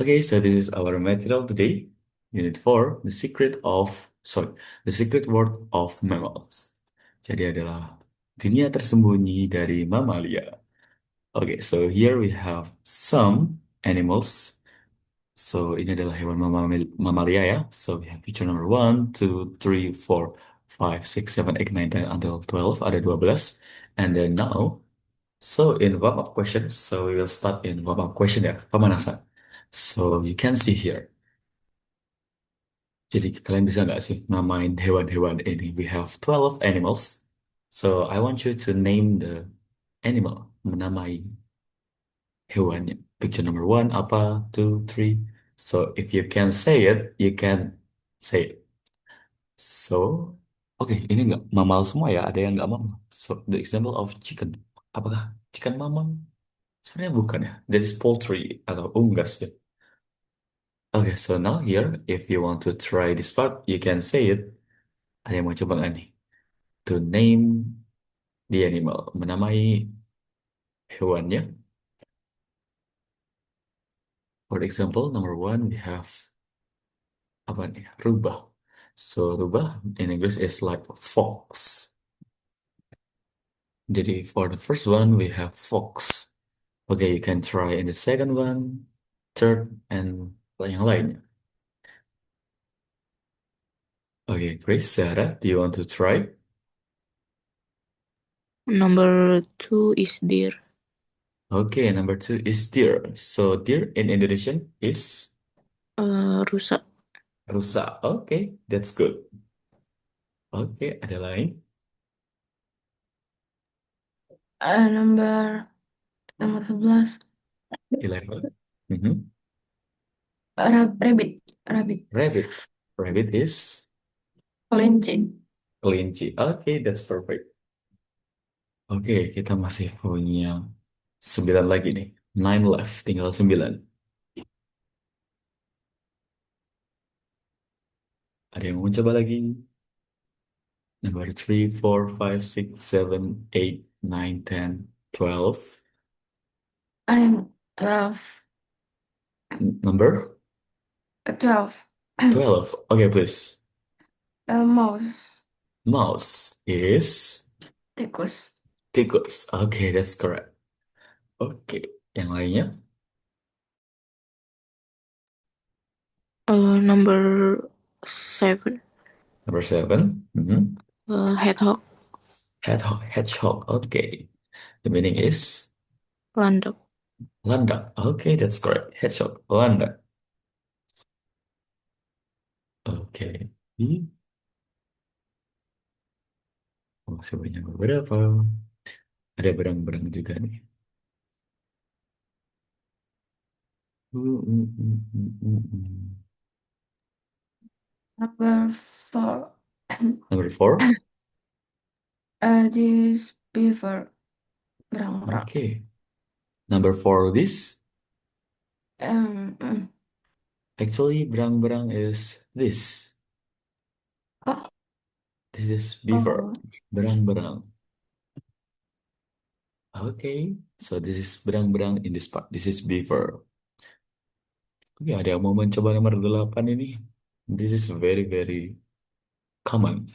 Okay, so this is our material today. Unit 4, the secret word of mammals. Jadi adalah dunia tersembunyi dari mamalia. Okay, so here we have some animals. So ini adalah hewan mamalia ya. So we have picture number 1, 2, 3, 4, 5, 6, 7, 8, 9, 10 until 12. Ada 12. And then now, so in warm-up question, so we will start in warm-up question ya, pemanasan. So you can see here. Jadi kalian bisa nggak sih namain hewan-hewan ini? We have 12 animals. So I want you to name the animal. Menamai hewannya. Picture number 1, apa, 2, 3. So if you can say it, you can say it. So, oke, ini nggak mamal semua ya. Ada yang nggak mamal. So the example of chicken. Apakah chicken mamal? Sebenarnya bukan ya. That is poultry atau unggas ya. Okay, so now here, if you want to try this part, you can say it. Ada yang mau coba nggak nih? To name the animal, menamai hewannya. For example, number 1 we have apa nih? Rubah. So rubah in English is like fox. Jadi for the first one we have fox. Okay, you can try in the second one, third, and yang lainnya. Okay, Chris, Sarah, do you want to try? Number two is deer. Okay, number 2 is deer. So deer in Indonesian is Rusa. rusa. Okay, that's good. Okay, ada lain? Number nomor 11. 11. Mhm. Rabbit. Rabbit. Rabbit. Rabbit is Kelinci. kelinci. Okay, that's perfect. Oke, kita masih punya 9 lagi nih. Nine left, tinggal 9. Ada yang mau coba lagi? Number 3, 4, 5, 6, 7, 8, 9, 10, 12. I'm 12. Number 12. 12. Okay, please. Mouse. Mouse is Tikus. tikus. Okay, that's correct. Oke, yang lainnya? Number 7. Number 7. Mhm. Hedgehog. Hedgehog. Hedgehog. Okay. The meaning is Landak. landak. Okay, that's correct. Hedgehog. Landak. Oke. Masih banyak beberapa. Ada berang-berang juga nih. Mm, mm, mm, mm, mm, mm. Number 4. Number 4. This beaver. Berang-berang. Okay. Number 4 this. Um, Actually, berang-berang is this. oh, This is beaver. oh. Berang-berang. Okay. So this is berang-berang in this part. This is beaver. Oke, ada yang mau mencoba nomor 8 ini. This is very, very common.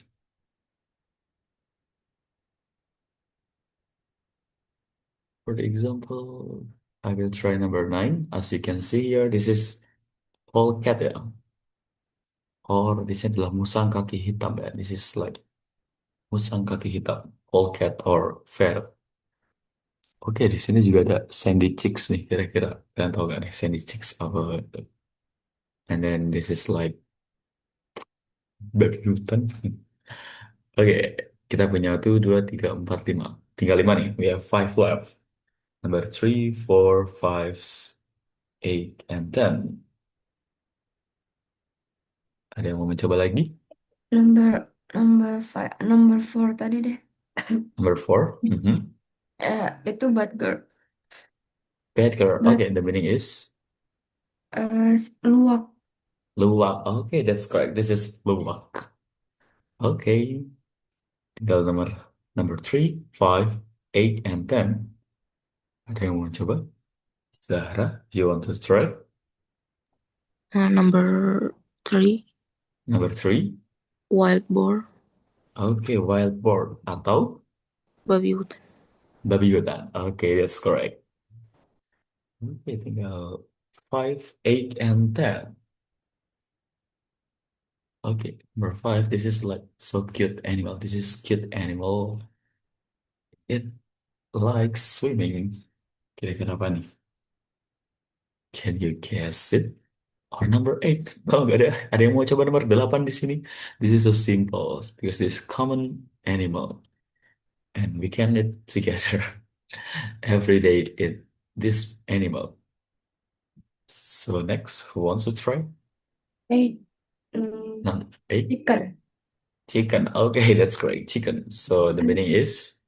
For the example, I will try number 9. As you can see here, this is polecat ya. Or di sini adalah musang kaki hitam ya. This is like musang kaki hitam, polecat or ferret. Oke, di sini juga ada sandy chicks nih kira-kira. Kalian tahu gak nih sandy chicks apa itu? And then this is like baby hutan. Oke, kita punya tuh 2, 3, 4, 5. Tinggal 5 nih. We have 5 left. Number 3, 4, 5, 8, and 10. Ada yang mau mencoba lagi? Number 5. Number 4 tadi deh. Number 4. Mhm. Itu Badger. Badger. Bad, Okay, the meaning is luwak. luwak. Okay, that's correct. This is luwak. Okay, tinggal number 3, 5, 8, and 10. Ada yang mau coba? Zahra, you want to try? Number three, Number three, wild boar, oke, wild boar atau babi hutan. babi hutan. Oke, that's correct. Oke, tinggal 5, 8, and 10. Okay, number 5, this is like so cute animal. This is cute animal. It likes swimming. Kira-kira apa nih? Can you guess it? Or number 8? Kalau nggak ada yang mau coba nomor 8 di sini? This is so simple because this common animal and we can live together every day in this animal. So next, who wants to try? Eight. Mm, Number 8, chicken. chicken. Okay, that's great. Chicken. So the And meaning is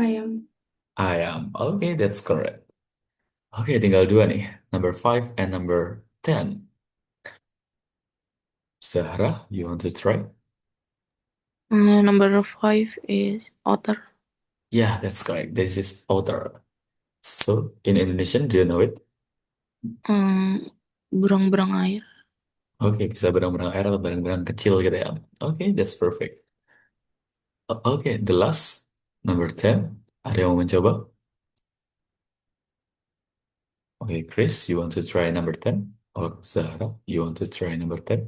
ayam. I am. Okay, that's correct. Oke, tinggal dua nih. Number 5 and number 10. Zahra, you want to try? Number five is otter. Yeah, that's correct. This is otter. So, in Indonesian, do you know it? Hmm, berang-berang air. Oke, bisa berang-berang air atau berang-berang kecil gitu ya. Oke, that's perfect. Oke, the last, number 10. Ada yang mau mencoba? Oke, Chris, you want to try number 10? Or Zahra, you want to try number 10?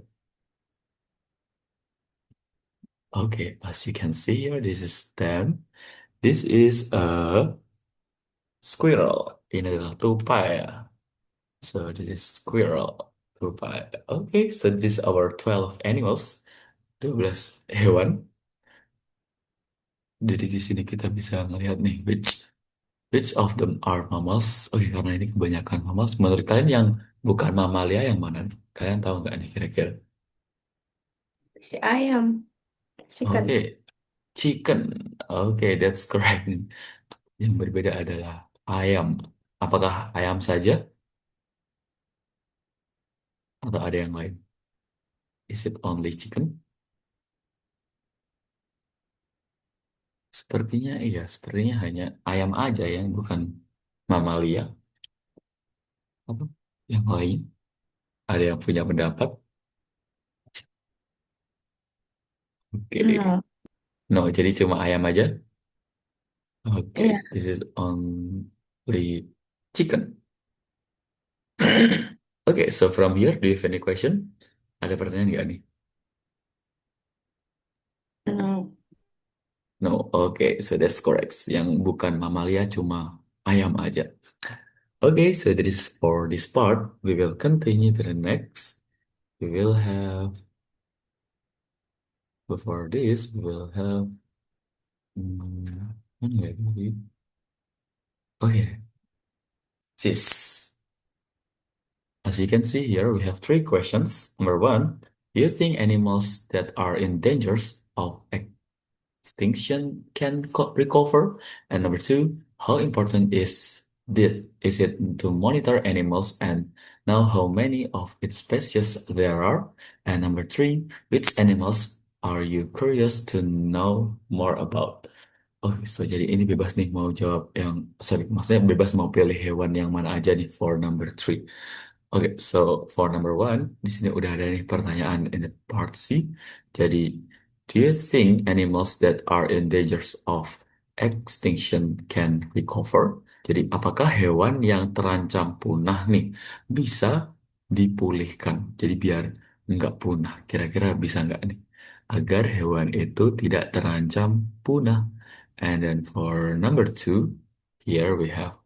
Okay, as you can see here, this is 10. This is a squirrel. Ini adalah tupai ya. So this is squirrel. Tupai. Okay, so this our 12 animals. 12 hewan. Jadi di sini kita bisa melihat nih which of them are mammals. Oke, karena ini kebanyakan mammals. Menurut kalian yang bukan mamalia yang mana? Kalian tahu nggak nih kira-kira? Si ayam. Chicken. Oke, chicken. Oke, that's correct. Yang berbeda adalah ayam. Apakah ayam saja atau ada yang lain? Is it only chicken? Sepertinya iya, sepertinya hanya ayam aja yang bukan mamalia. Apa? Yang lain? Ada yang punya pendapat? Oke. No. No, jadi cuma ayam aja? Iya. Oke, this is only chicken. Oke, so from here, do you have any question? Ada pertanyaan nggak nih? No. No, oke, so that's correct. Yang bukan mamalia cuma ayam aja. Okay, so that is for this part. We will continue to the next. We will have, before this, we will have, mana ya tadi? Okay, this. As you can see here, we have three questions. Number one, do you think animals that are in dangers of extinction can recover? And number two, how important is it to monitor animals and know how many of its species there are? And number three, which animals are you curious to know more about? Oh, so jadi ini bebas nih mau jawab yang, sorry, maksudnya bebas mau pilih hewan yang mana aja nih for number three. Oke, so for number one, di sini udah ada nih pertanyaan in the part C. Jadi, do you think animals that are in dangers of extinction can recover? Jadi, apakah hewan yang terancam punah nih bisa dipulihkan? Jadi biar nggak punah. Kira-kira bisa nggak nih? Agar hewan itu tidak terancam punah. And then for number two, here we have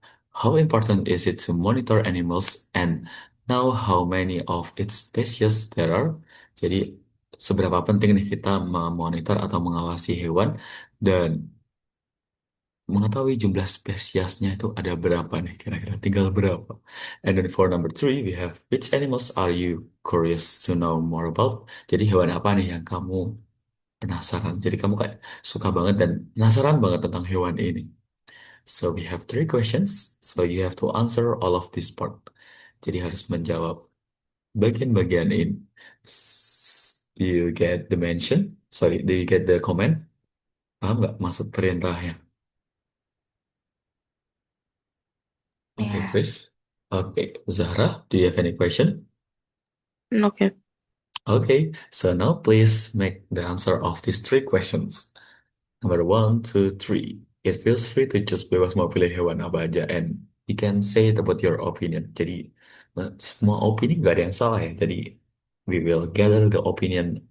how important is it to monitor animals and know how many of its species there are? Jadi, seberapa penting nih kita memonitor atau mengawasi hewan dan mengetahui jumlah spesiesnya itu ada berapa nih, kira-kira tinggal berapa. And then for number three, we have which animals are you curious to know more about? Jadi hewan apa nih yang kamu penasaran? Jadi kamu kayak suka banget dan penasaran banget tentang hewan ini. So we have three questions, so you have to answer all of this part. Jadi harus menjawab bagian-bagian ini. Do you get the mention? Sorry, do you get the comment? Paham nggak maksud perintahnya? Oke, Ya. Chris. Oke, Zahra, do you have any question? No cap. Okay, so now please make the answer of these three questions. Number one, two, three. It feels free to choose bebas mau pilih hewan apa aja and you can say it about your opinion. Jadi semua opini gak ada yang salah ya. Jadi we will gather the opinion.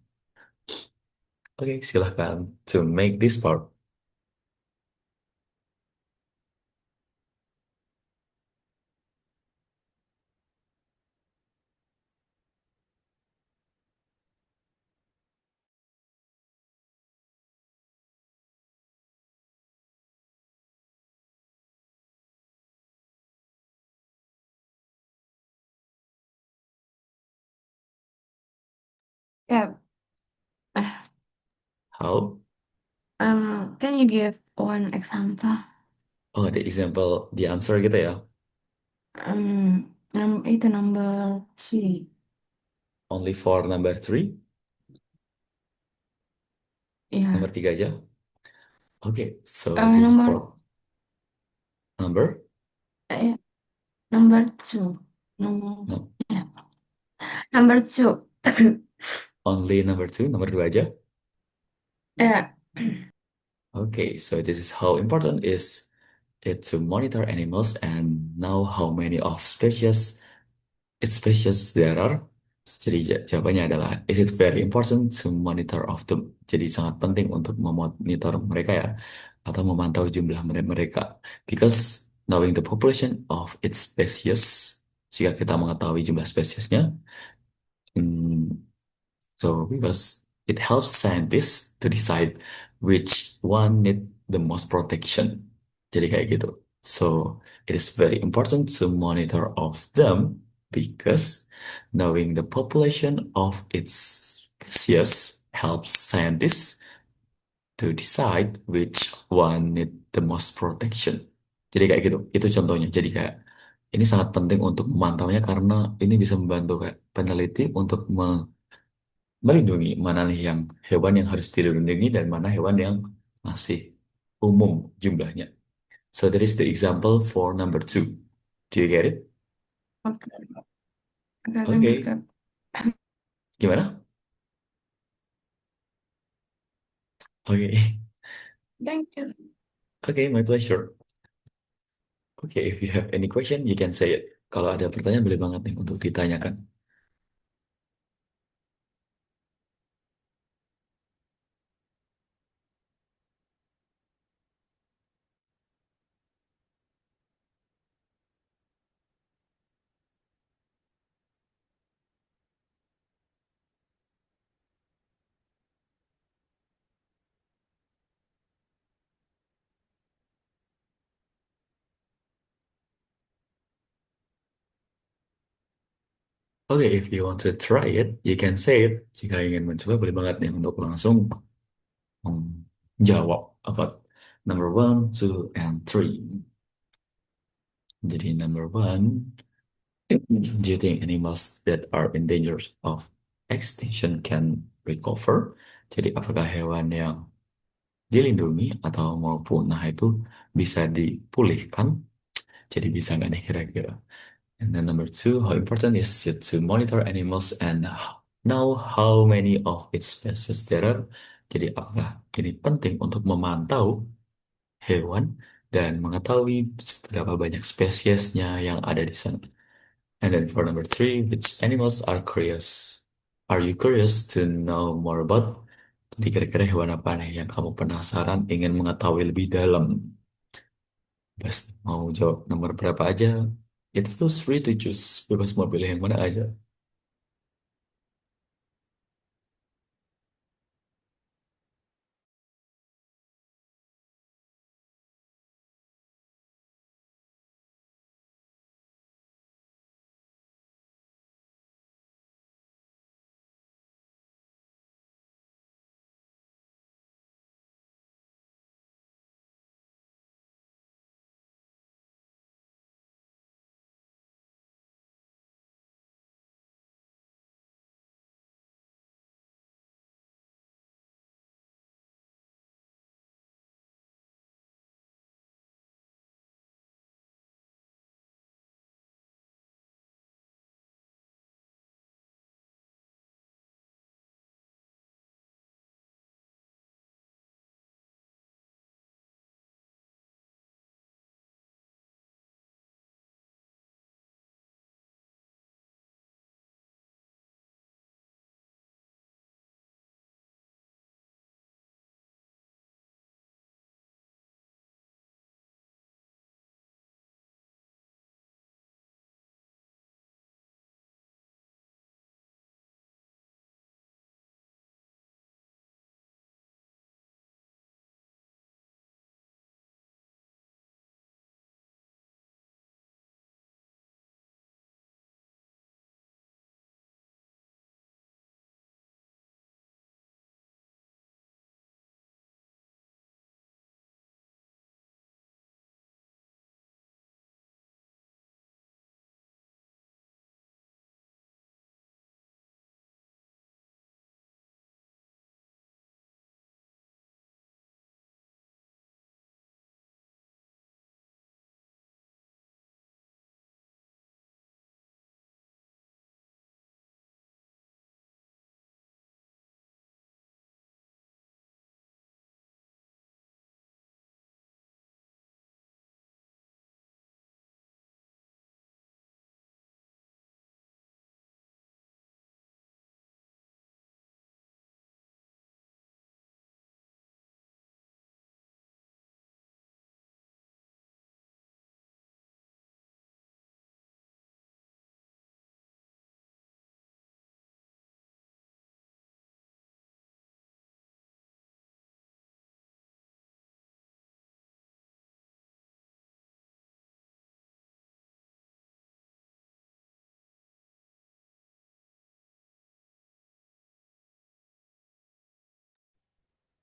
Oke, silahkan to make this part. Yeah. Uh, How? can you give one example? Oh, the example, the answer gitu ya. Itu number three. Only for number three, Yeah. number tiga aja. Okay, so this is Number for number. yeah, number two. Number No, yeah. Number two. only number two, nomor dua aja. Yeah. Okay, so this is how important is it to monitor animals and know how many of species there are. Jadi jawabannya adalah is it very important to monitor of them. Jadi sangat penting untuk memonitor mereka ya atau memantau jumlah mereka. Because knowing the population of its species, jika kita mengetahui jumlah spesiesnya, hmm, so because it helps scientists to decide which one need the most protection. Jadi kayak gitu. So it is very important to monitor of them because knowing the population of its species helps scientists to decide which one need the most protection. Jadi kayak gitu. Itu contohnya. Jadi kayak ini sangat penting untuk memantaunya karena ini bisa membantu kayak peneliti untuk melindungi mana nih yang hewan yang harus dilindungi dan mana hewan yang masih umum jumlahnya. So that is the example for number two. Do you get it? Okay. Okay, thank you, Okay. Cap. Gimana? Okay. Thank you. Okay, my pleasure. Okay, if you have any question, you can say it. Kalau ada pertanyaan, boleh banget nih untuk ditanyakan. Okay, if you want to try it, you can say it. Jika ingin mencoba, boleh banget nih untuk langsung menjawab about number one, two, and three. Jadi number one, do you think animals that are in danger of extinction can recover? Jadi apakah hewan yang dilindungi atau mau punah itu bisa dipulihkan? Jadi bisa nggak nih kira-kira? And then number two, how important is it to monitor animals and know how many of its species there are? Jadi apakah ini penting untuk memantau hewan dan mengetahui seberapa banyak spesiesnya yang ada di sana? And then for number three, which animals are curious? Are you curious to know more about? Jadi kira-kira hewan apa nih yang kamu penasaran ingin mengetahui lebih dalam? Bebas mau jawab nomor berapa aja. It feels free to choose. Bebas mau pilih yang mana aja.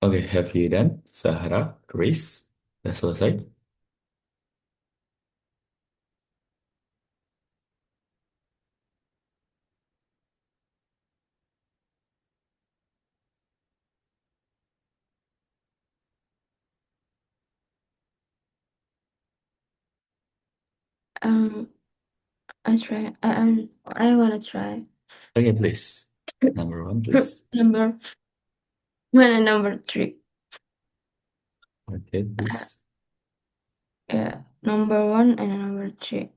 Oke, have you done? Zahra, Chris, udah selesai? Um, I try. I wanna try. Oke, please. Number one, please. Number one and number three. Oke, Uh, please. yeah, number one and number three.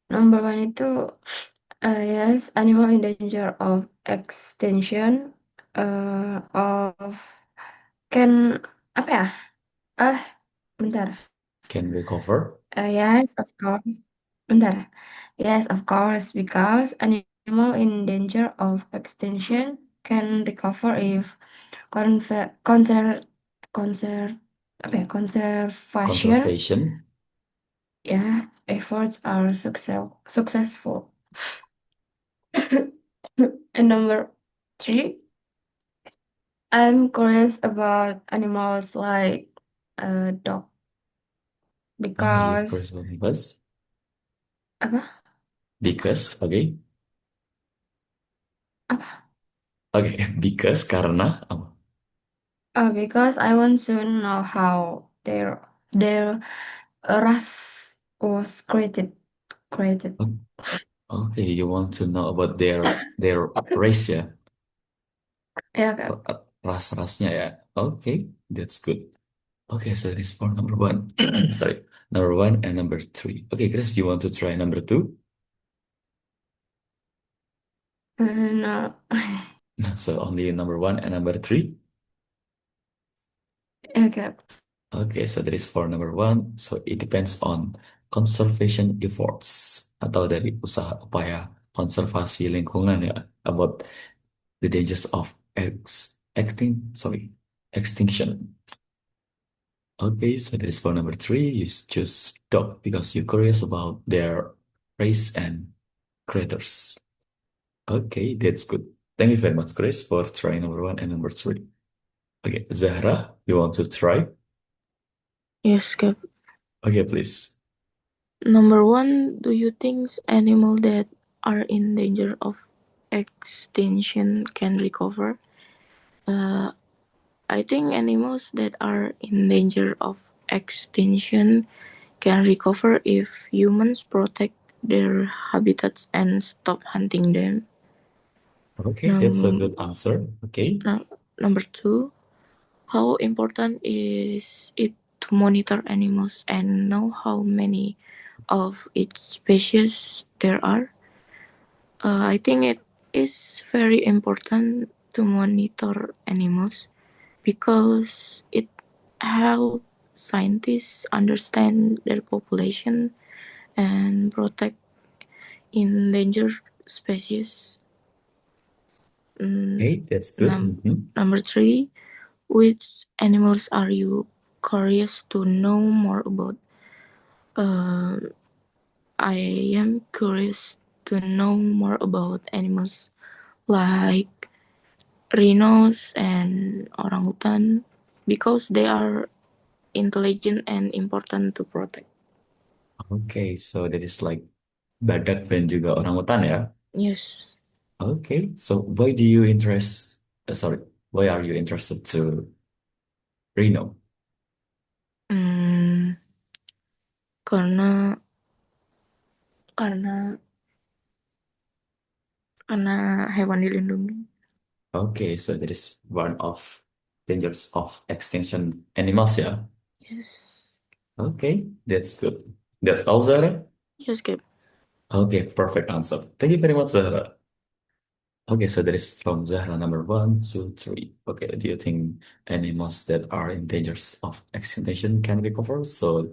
Number one itu yes, animal in danger of extinction. Of can apa ya? Ah, bentar. Can recover? Yes, of course. Bentar. Yes, of course, because animal in danger of extinction can recover if conser conser apa ya? Conservation Conservation? yeah efforts are successful. And number three, I'm curious about animals like a dog Ah, you because personal because? apa Because, okay. apa Oke, because karena apa? because I want to know how their race was created. Oh, okay, you want to know about their race ya? Ya Kak. Ras-rasnya ya. Oke, that's good. Okay, so that is for number one. Sorry, number one and number three. Okay, Chris, you want to try number two? No. So only number one and number three. Ya Kak. Okay, so that is for number one. So it depends on conservation efforts atau dari usaha upaya konservasi lingkungan ya about the dangers of extinction. Okay, so that is for number three. You choose dog because you're curious about their race and creators. Okay, that's good. Thank you very much, Chris, for trying number one and number three. Okay, Zahra, you want to try? Yes, Cap. Okay, please. Number one, do you think animals that are in danger of extinction can recover? Uh, I think animals that are in danger of extinction can recover if humans protect their habitats and stop hunting them. Okay, that's a Num- good answer. Okay. Number two, how important is it to monitor animals and know how many of each species there are? I think it is very important to monitor animals because it helps scientists understand their population and protect endangered species. Mm, Okay, that's good. Mhm. Number three, which animals are you curious to know more about? Uh, I am curious to know more about animals like rhinos and orangutan because they are intelligent and important to protect. Okay, so that is like badak dan juga orangutan ya. Yes. Okay, so why do you interest? Sorry, why are you interested to Reno? Hmm, karena karena karena hewan dilindungi. Okay, so that is one of dangers of extinction animals ya. Yes. Okay, that's good. That's all, Zara. Yes, Cap. Okay, perfect answer. Thank you very much, Zahra. Okay, so that is from Zahra number one, two, three. Okay, do you think animals that are in dangers of extinction can recover? So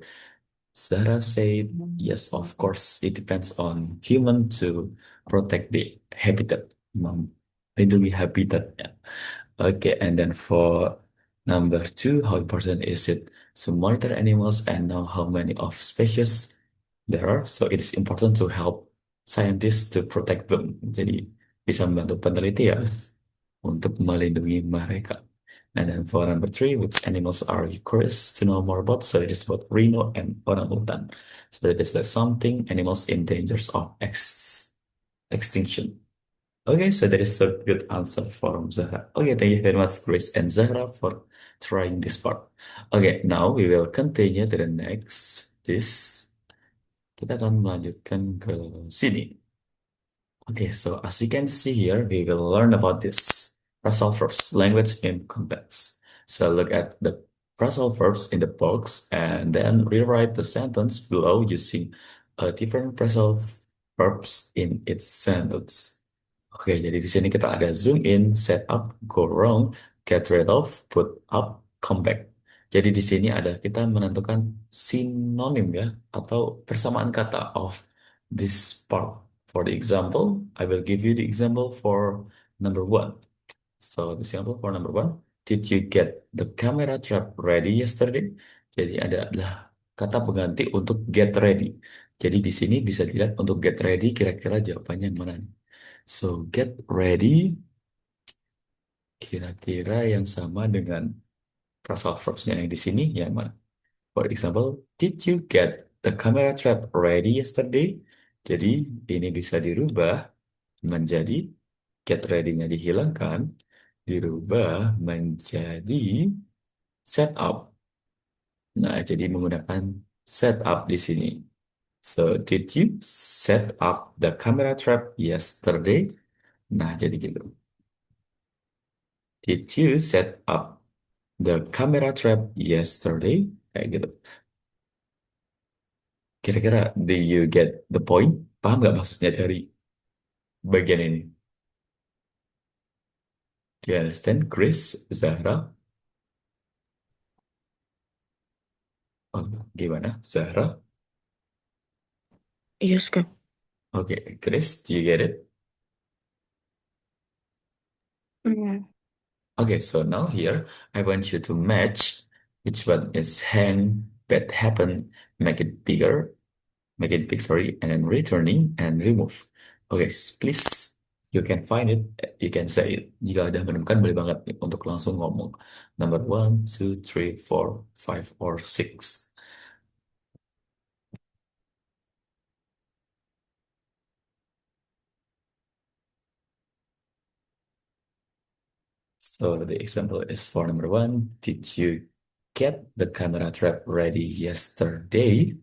Zahra said, yes, of course, it depends on human to protect the habitat, lindungi habitat. Yeah. Okay, and then for number two, how important is it to monitor animals and know how many of species there are? So it is important to help scientists to protect them. Jadi bisa membantu peneliti ya untuk melindungi mereka. And then for number three, which animals are you curious to know more about? So it is about rhino and orangutan. So it is like something animals in dangers of extinction. Okay, so that is a good answer from Zahra. Okay, thank you very much, Grace and Zahra, for trying this part. Okay, now we will continue to the next. Kita akan melanjutkan ke sini. Okay, so as you can see here, we will learn about this phrasal verbs, language in context. So look at the phrasal verbs in the box and then rewrite the sentence below using different phrasal verbs in its sentence. Oke, jadi di sini kita ada zoom in, set up, go wrong, get rid of, put up, come back. Jadi di sini ada kita menentukan sinonim ya atau persamaan kata of this part. For the example, I will give you the example for number one. So the example for number one, did you get the camera trap ready yesterday? Jadi adalah kata pengganti untuk get ready. Jadi di sini bisa dilihat untuk get ready kira-kira jawabannya yang mana. So, get ready kira-kira yang sama dengan phrasal verbsnya yang di sini yang mana? For example, did you get the camera trap ready yesterday? Jadi ini bisa dirubah menjadi get ready-nya dihilangkan, dirubah menjadi set up. Nah, jadi menggunakan set up di sini. So, did you set up the camera trap yesterday? Nah, jadi gitu. Did you set up the camera trap yesterday? Kayak gitu. Kira-kira, do you get the point? Paham nggak maksudnya dari bagian ini? Do you understand, Chris, Zahra? Oh, gimana, Zahra? Yes, Kak. Okay, Chris, do you get it? Yeah. Okay, so now here, I want you to match which one is hang, bad happen, make it bigger, make it big, sorry, and then returning and remove. Okay, please, you can find it, you can say it. Jika ada menemukan, boleh banget nih untuk langsung ngomong. Number one, two, three, four, five, or six. So the example is for number one, did you get the camera trap ready yesterday?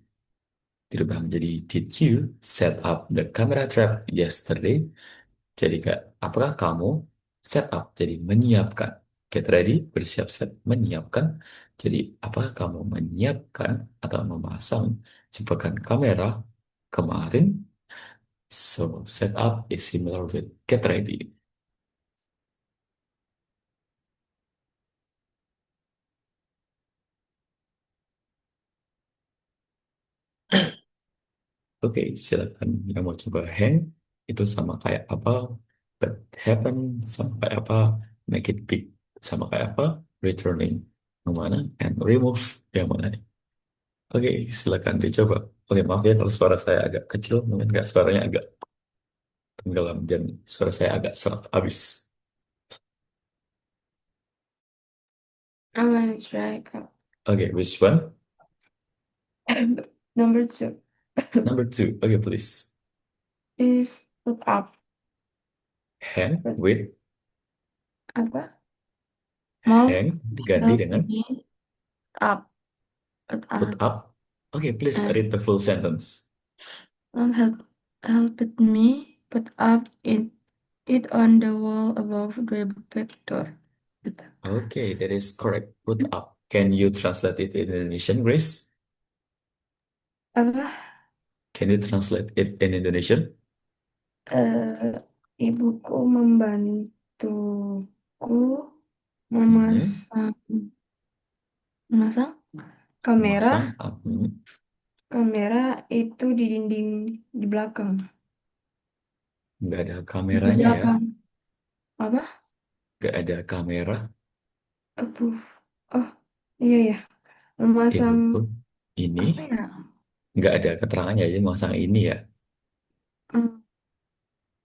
Dirubah menjadi did you set up the camera trap yesterday? Jadi kak, apakah kamu set up? Jadi menyiapkan. Get ready, bersiap-siap, menyiapkan. Jadi apakah kamu menyiapkan atau memasang jebakan kamera kemarin? So set up is similar with get ready. Oke, silakan yang mau coba hang itu sama kayak apa? But happen sama kayak apa? Make it big sama kayak apa? Returning yang mana? And remove yang mana nih? Oke, silakan dicoba. Oke, maaf ya kalau suara saya agak kecil, mungkin nggak suaranya agak tenggelam dan suara saya agak serak habis. I will try. Oke, which one? Number two Number two. Oke, please. is put up. Hang Put with apa? Mau hang diganti help dengan me up. Put put up. up. Oke, please And read the full sentence. help me put up it on the wall above the back door. Okay, that is correct. Put up. Can you translate it in Indonesian, Grace? Apa? Can you translate it in Indonesian? Eh, ibuku membantuku Mhm. memasang memasang kamera Memasang kamera itu di dinding di belakang. nggak ada Di kameranya ya, belakang. Apa? nggak ada kamera. Aduh. Oh, iya ya. Memasang Ibuku ini apa ya? nggak ada keterangannya ya, memasang ini ya. Hmm,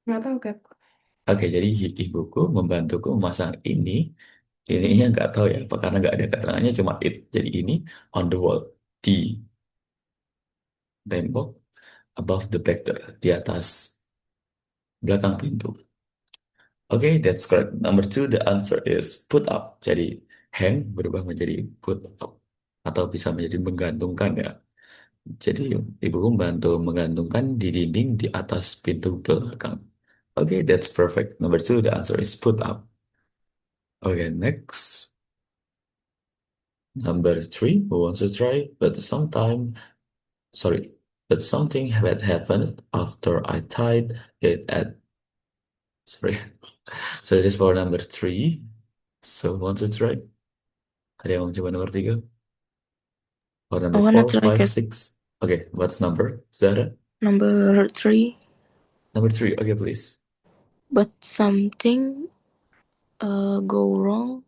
nggak tahu, Kak. Oke, jadi ibuku membantuku memasang ini Ininya nggak tahu ya, apa karena nggak ada keterangannya cuma it. Jadi ini on the wall di tembok above the back door di atas belakang pintu. Oke, that's correct. Number two, the answer is put up. Jadi hang berubah menjadi put up atau bisa menjadi menggantungkan ya. Jadi ibuku membantu menggantungkan di dinding di atas pintu belakang. Oke, that's perfect. Number two, the answer is put up. Okay, next. Number three, who wants to try? But sometime, sorry, but something had happened after I tied it at, sorry. So this for number three. So who wants to try? Ada yang mau coba nomor tiga? Or I number wanna four, try five, cat six? Okay, what's number? Zara? number 3, Number three. Okay, please. but something go wrong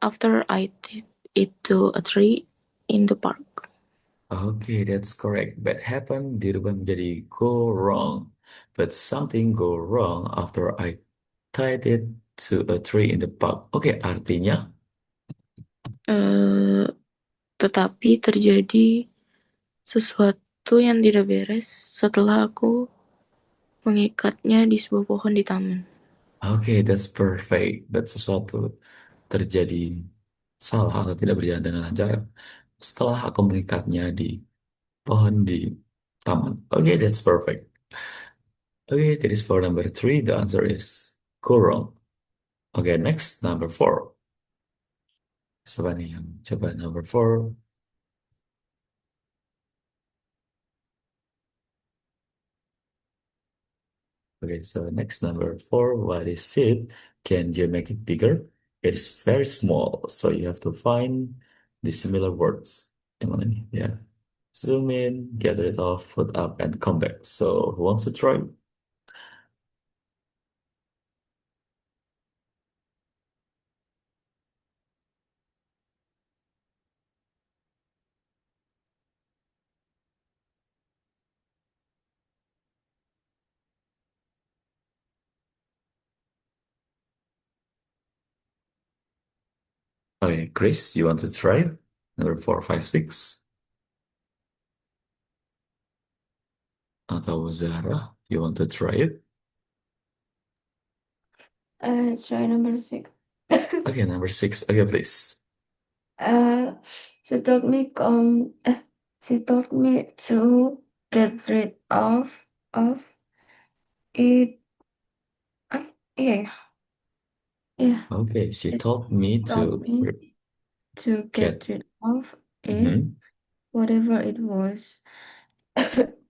after I tied it to a tree in the park. Okay, that's correct. But happen dirubah menjadi go wrong. But something go wrong after I tied it to a tree in the park. Oke, artinya, Eh, tetapi terjadi sesuatu yang tidak beres setelah aku mengikatnya di sebuah pohon di taman. oke, that's perfect. But sesuatu terjadi salah atau tidak berjalan dengan lancar setelah aku mengikatnya di pohon di taman. Oke, that's perfect. Oke, that is for number three. The answer is go wrong. Oke, next, number four. Siapa nih yang coba number four? Okay, so next number four, what is it? Can you make it bigger? It is very small, so you have to find the similar words. Yang mana nih? Yeah. Zoom in, get rid of, put up, and come back. So who wants to try? Okay, Chris, you want to try? Number four, five, six. Atau Zara, you want to try it? Try number 6. Okay, number six. Okay, please. Uh, she told me she told me to get rid of it. Uh, yeah, yeah. Okay, she She told me told to me to get. get rid of it, Mhm. whatever it was.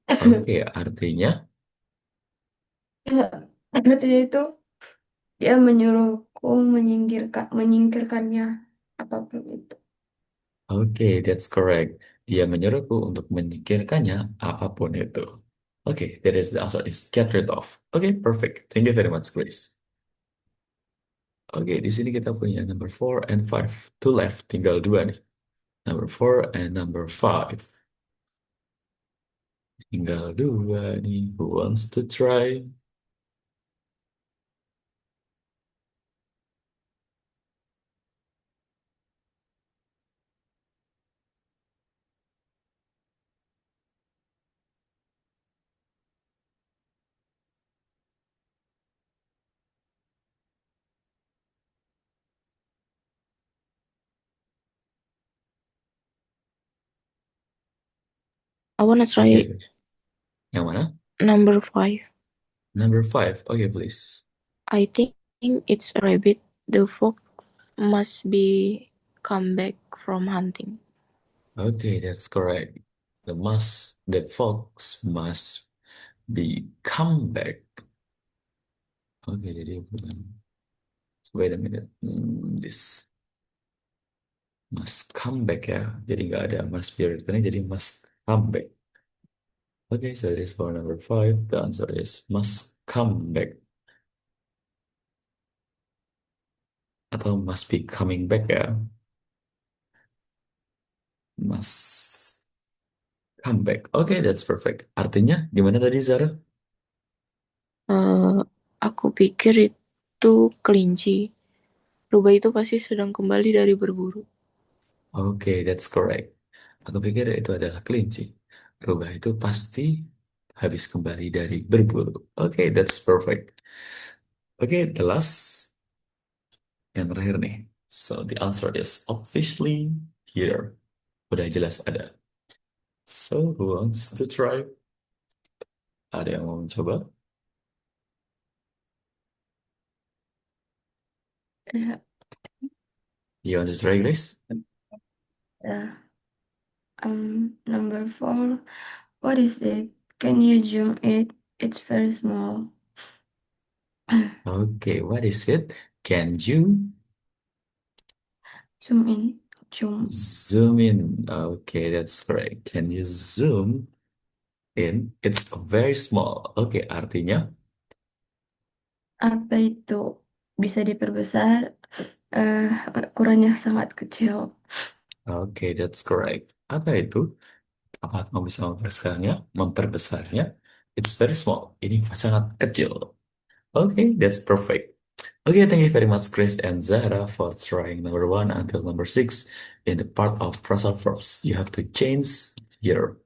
Oke, artinya. Ya, artinya itu dia menyuruhku menyingkirkannya apapun itu. Oke, that's correct. Dia menyuruhku untuk menyingkirkannya apapun itu. Oke, that is the answer is get rid of. Oke, perfect. Thank you very much, Chris. Oke, di sini kita punya number four and five. Two left, tinggal dua nih. Number four and number five. Tinggal dua nih. Who wants to try? I wanna try Oke, yang mana? number 5. Number five. Oke, please. I think it's a rabbit. The fox must be come back from hunting. Okay, that's correct. The fox must be come back. Oke, jadi bukan. Wait a minute. This must come back ya. Jadi nggak ada must be returning, jadi must come back. Okay, so this for number five. The answer is must come back. Atau must be coming back ya. Must come back. Okay, that's perfect. Artinya gimana tadi, Zara? Eh, aku pikir itu kelinci. Rubah itu pasti sedang kembali dari berburu. Oke, that's correct. Aku pikir itu adalah kelinci. Rubah itu pasti habis kembali dari berburu. Oke, that's perfect. Oke, the last yang terakhir nih. So the answer is officially here. Udah jelas ada. So who wants to try? Ada yang mau mencoba? Uh, You want to try, Grace? uh, Number four. What is it? Can you zoom it? It's very small. Okay, what is it? Can you Zoom in. Zoom. zoom in? Okay, that's correct. Can you zoom in? It's very small. Oke, artinya, Apa itu? Bisa diperbesar. Ukurannya sangat kecil. oke, that's correct. Apa itu? Apa kamu bisa memperbesarnya? Memperbesarnya? It's very small. Ini sangat kecil. Okay, that's perfect. Okay, thank you very much, Chris and Zahra, for trying number one until number six in the part of phrasal verbs. You have to change here.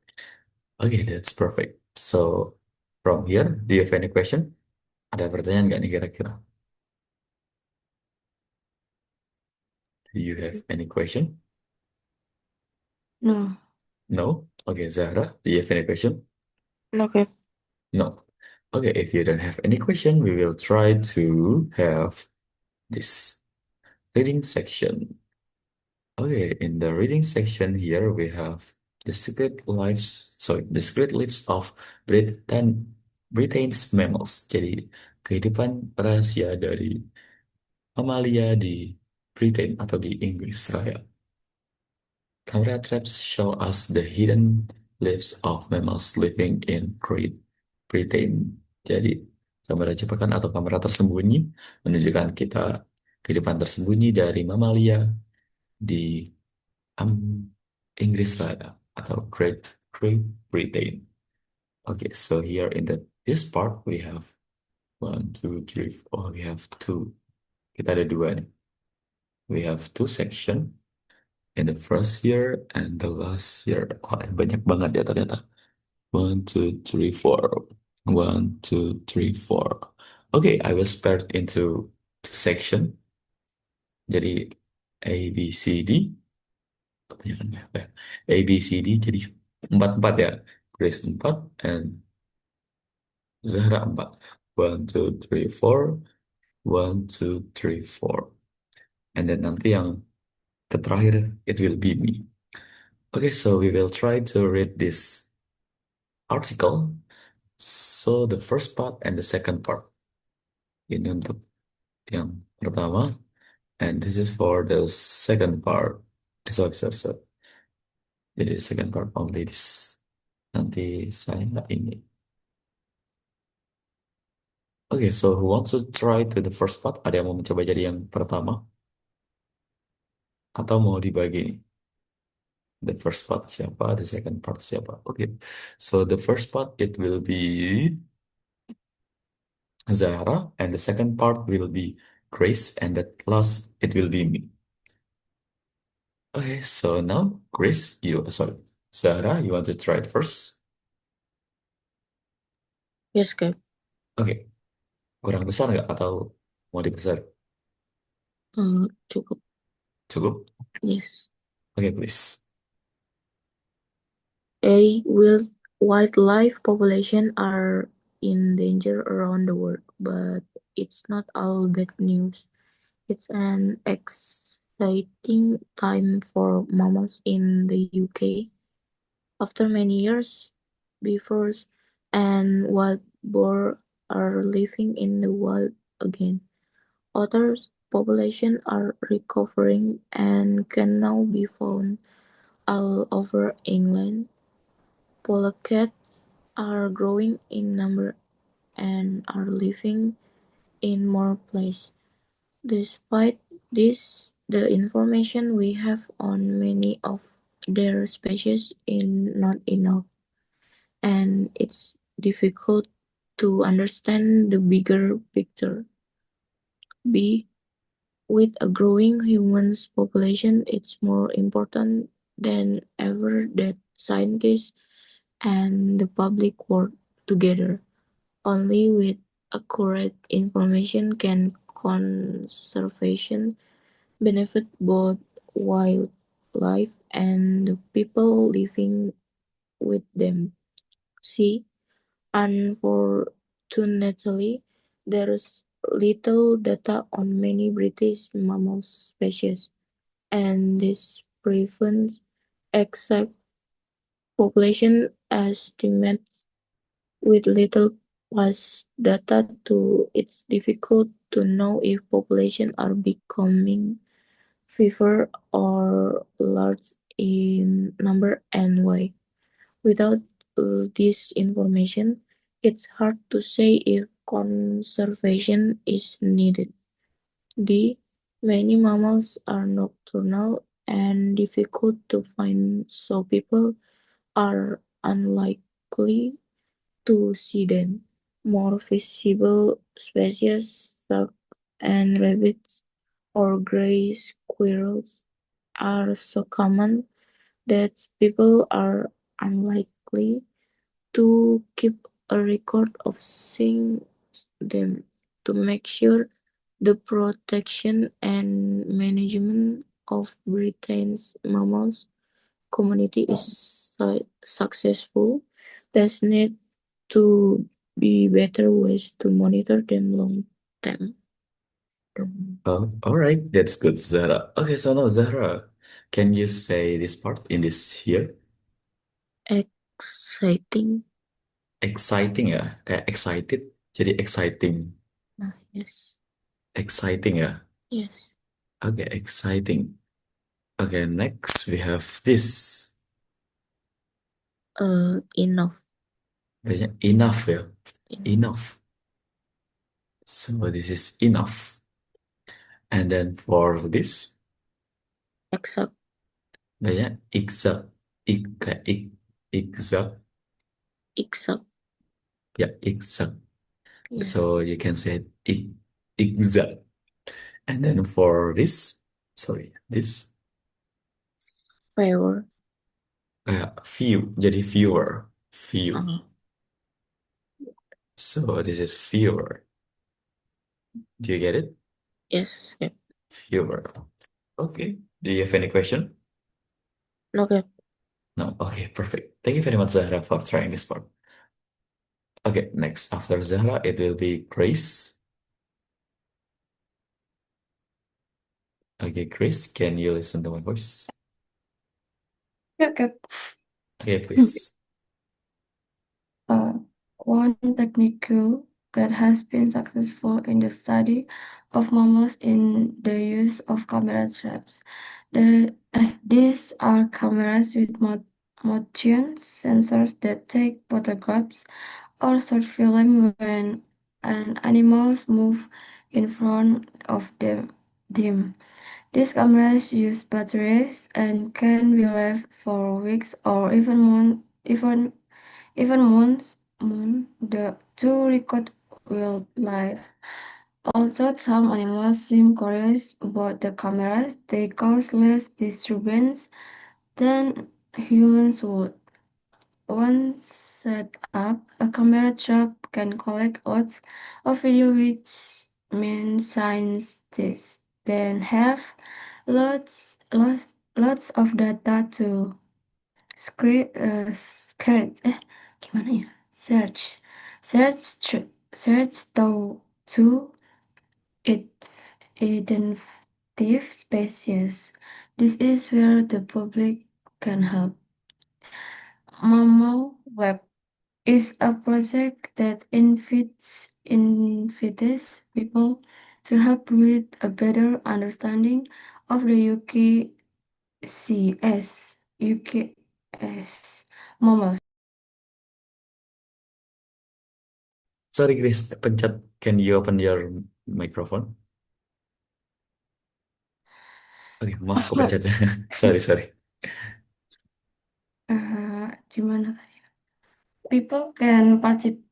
Okay, that's perfect. So, from here, do you have any question? Ada pertanyaan nggak nih kira-kira? Do you have any question? No. No? Okay, Zahra, do you have any question? Oke. No. Okay, if you don't have any question, we will try to have this reading section. Okay, in the reading section here, we have the secret lives of Britain's mammals. Jadi, kehidupan rahasia dari mamalia di Britain atau di Inggris Raya. Camera traps show us the hidden lives of mammals living in Great Britain. Jadi, kamera jebakan atau kamera tersembunyi menunjukkan kita kehidupan tersembunyi dari mamalia di Inggris Raya atau Great Britain. Okay, so here in this part we have one, two, three, four. We have two. Kita ada dua nih. We have two section in the first year and the last year. Wah, banyak banget ya ternyata. One, two, three, four. One, two, three, four. Okay, I will spare it into two section. Jadi A, B, C, D. Kebanyakan ya. A, B, C, D. Jadi empat-empat ya. Grace empat and Zahra empat. One, two, three, four. One, two, three, four. And then nanti yang terakhir, it will be me. Okay, so we will try to read this article. So the first part and the second part. Ini untuk yang pertama. And this is for the second part. Sorry. Jadi second part only this. Nanti saya ini. Okay, so who wants to try to the first part? Ada yang mau mencoba jadi yang pertama? Atau mau dibagi nih? The first part siapa? The second part siapa? Okay, so the first part it will be Zahra, and the second part will be Grace, and the last it will be me. Okay, so now Grace, sorry, Zahra, you want to try it first? Yes, Kak. Okay, kurang besar nggak atau mau dibesar? Cukup. Cukup? Yes. Okay, please. Wildlife population are in danger around the world, but it's not all bad news. It's an exciting time for mammals in the UK. After many years, beavers and wild boar are living in the wild again. Otters populations are recovering and can now be found all over England. Polecats are growing in number and are living in more places. Despite this, the information we have on many of their species is not enough, and it's difficult to understand the bigger picture. B. With a growing human population, it's more important than ever that scientists and the public work together. Only with accurate information can conservation benefit both wildlife and the people living with them. See, unfortunately, there is little data on many British mammal species, and this prevents exact population estimates. With little past data to it's difficult to know if populations are becoming fewer or large in number and why. Without this information, it's hard to say if conservation is needed. D. Many mammals are nocturnal and difficult to find, so people are unlikely to see them. More visible species, ducks and rabbits or gray squirrels, are so common that people are unlikely to keep a record of seeing them. To make sure the protection and management of Britain's mammals community is successful, there's need to be better ways to monitor them long term. Oh, all right, that's good, Zahra. Okay, so now Zahra, can you say this part in this here? Exciting. Exciting ya, kayak excited, jadi exciting, Yes. exciting ya. Yes. Okay, exciting. Okay, next we have this. Enough. Kayaknya enough ya, Enough. enough. So this is enough. And then for this, Except. kayaknya exact, kayak exact, Except. ya exact. Yes. So you can say exact. And then for this, sorry, this Favor. kayak view, jadi viewer, view. Uh, So this is viewer. Do you get it? yes. Yep. Viewer. Okay. Do you have any question? Okay. No. Okay, perfect. Thank you very much, Zahra, for trying this part. Okay, next after Zahra, it will be Grace. Okay, Grace, can you listen to my voice? Okay. Okay, please. One technique that has been successful in the study of mammals in the use of camera traps. These are cameras with motion sensors that take photographs or short film when an animals move in front of them. These cameras use batteries and can be left for weeks or even months to record wildlife. Although some animals seem curious about the cameras, they cause less disturbance than humans would. Once set up, a camera trap can collect lots of video, which means scientists then have lots of data to search gimana ya search search to it identify species. This is where the public can help. Mammal Web is a project that invites people to help build a better understanding of the UKS mammals. Sorry, Grace, pencet. Can you open your microphone? Oke, maaf kepencet. Sorry, sorry. Gimana tadi? People can participate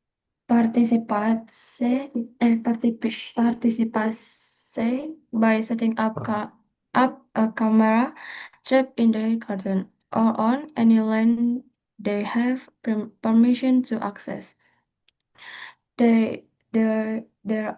participasi say by setting up a camera trap in their garden or on any land they have permission to access. They, there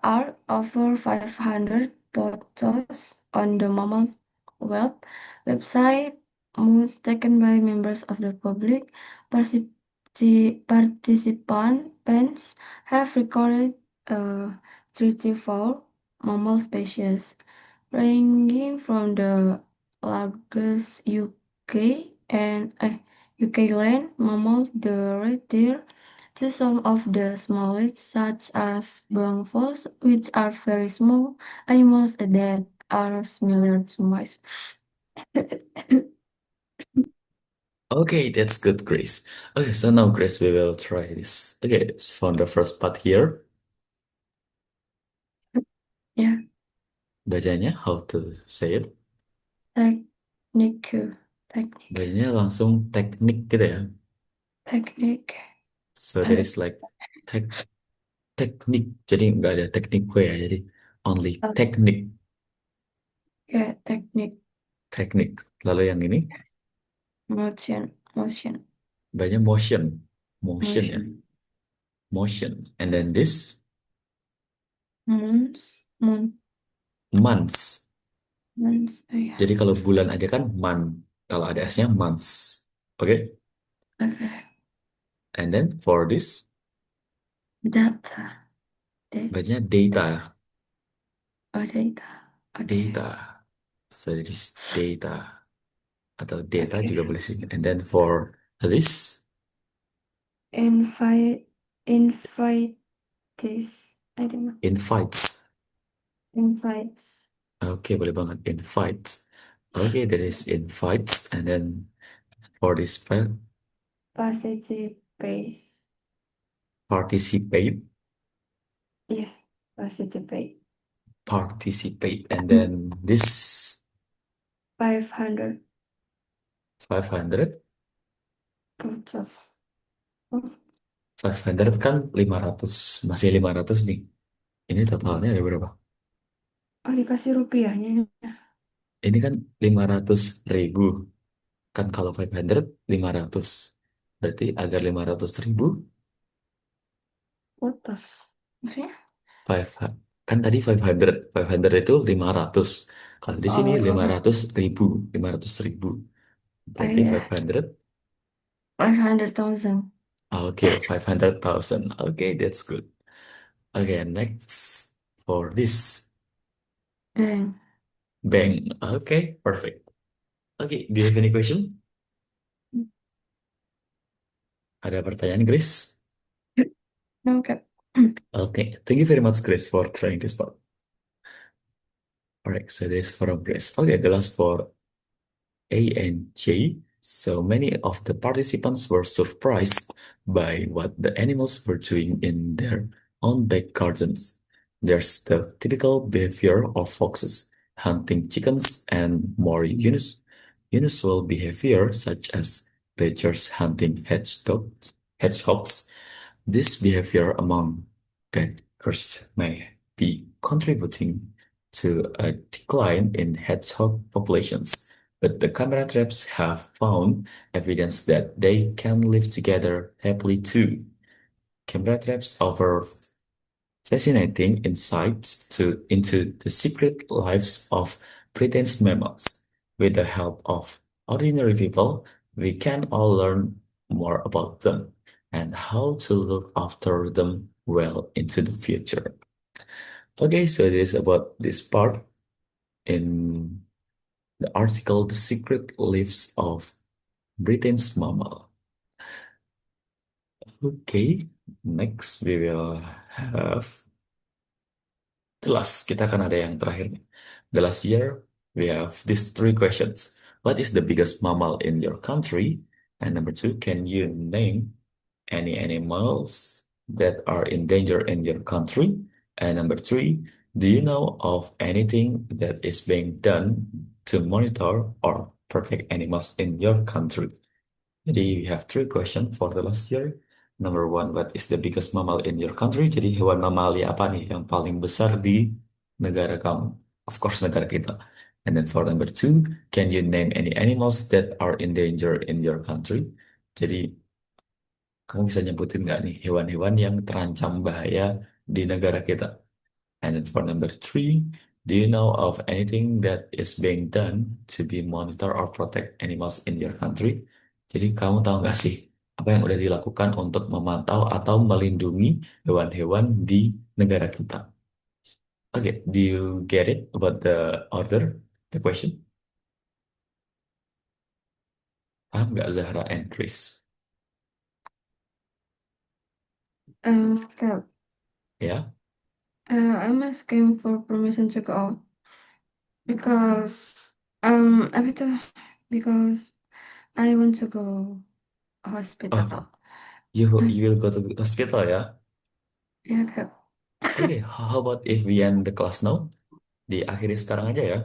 are over 500 photos on the Mammal website, most taken by members of the public. Participants have recorded 34 mammal species, ranging from the largest UK land mammal, the red deer, to some of the smallest, such as bronfos, which are very small animals that are similar to mice. Okay, that's good, Grace. Okay, so now, Grace, we will try this. Okay, it's from the first part here. Yeah, Bacanya, how to say it? technique, technique, Bacanya langsung teknik gitu ya. technique. So there Uh, is like tek teknik. Jadi nggak ada teknik gue ya. Jadi only teknik, yeah, technique, teknik. Lalu yang ini motion, banyak motion, motion ya, motion. motion. And then this Moon, months. moons, oh yeah. Jadi kalau bulan aja kan month. Kalau ada S-nya months. Oke. Okay. And then for this Data, bacanya data, data. Okay. data. So this data atau data Okay. juga boleh sih. And then for this Invite, invite this. I don't know. invites. Invites. Oke, boleh banget invites. Oke, there is invites. And then for this spell, Participate. participate, Yeah, participate. participate. And then this 500 500, photos. 500 kan 500, masih 500 nih. Ini totalnya ada berapa? Oh, dikasih rupiahnya. Ini kan 500.000. Kan kalau 500, 500. Berarti agar 500.000, Photos. Maksudnya? five, kan tadi 500. 500 itu 500. Kalau di sini Oh, 500.000. 500.000. Berarti iya. 500. 500,000. Oke, 500,000. Oke, that's good. Oke, next for this Bang. bank. Oke, perfect. Oke, do you have any question? Ada pertanyaan, Grace? No cap. Okay, thank you very much, Grace, for trying this part. Alright, so this is from Grace. Okay, the last for A and J. So many of the participants were surprised by what the animals were doing in their own back gardens. There's the typical behavior of foxes, hunting chickens, and more unusual behavior such as badgers hunting hedgehogs. This behavior among beggars may be contributing to a decline in hedgehog populations, but the camera traps have found evidence that they can live together happily too. Camera traps offer fascinating insights into the secret lives of Britain's mammals. With the help of ordinary people, we can all learn more about them and how to look after them well into the future. Okay, so this is about this part in the article The Secret Lives of Britain's Mammal. Okay, next we will have the last. Kita akan ada yang terakhir nih. The last year, we have these three questions. What is the biggest mammal in your country? And number two, can you name any animals that are in danger in your country? And number three, do you know of anything that is being done to monitor or protect animals in your country? Jadi, we have three questions for the last year. Number one, what is the biggest mammal in your country? Jadi, hewan mamalia apa nih yang paling besar di negara kamu? Of course, negara kita. And then for number two, can you name any animals that are in danger in your country? Jadi, kamu bisa nyebutin nggak nih hewan-hewan yang terancam bahaya di negara kita? And then for number three, do you know of anything that is being done to be monitor or protect animals in your country? Jadi kamu tahu nggak sih apa yang udah dilakukan untuk memantau atau melindungi hewan-hewan di negara kita? Okay, do you get it about the order, the question? Paham nggak Zahra and Chris? Okay. Ya, I'm asking for permission to go out because apa itu? Because I want to go oh, hospital. you will go to hospital ya? Ya kak. Okay, how about if we end the class now? Diakhiri sekarang aja ya,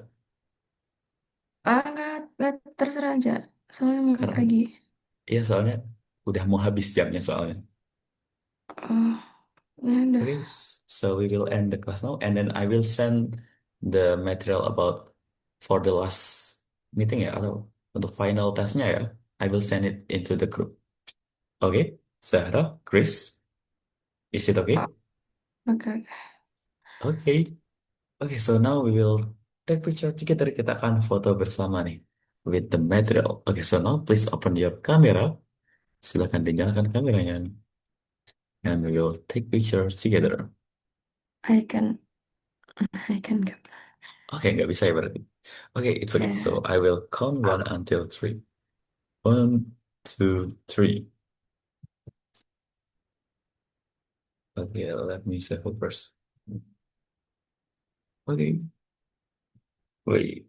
Enggak, terserah aja. Soalnya mau karena pergi. ya soalnya udah mau habis jamnya soalnya. Oh, ya udah. Okay, so we will end the class now, and then I will send the material about for the last meeting ya, atau untuk final testnya ya. I will send it into the group. Okay, Zahra, Chris, is it okay? Oh, oke. Okay. Okay, so now we will take picture together. Kita akan foto bersama nih with the material. Okay, so now please open your camera. Silakan dinyalakan kameranya. And we will take pictures together. I can I can go. Oke, nggak bisa ya berarti. Oke, it's okay. So Ya. I will count one until three. One, two, three. Okay, let me save it first. Okay, wait.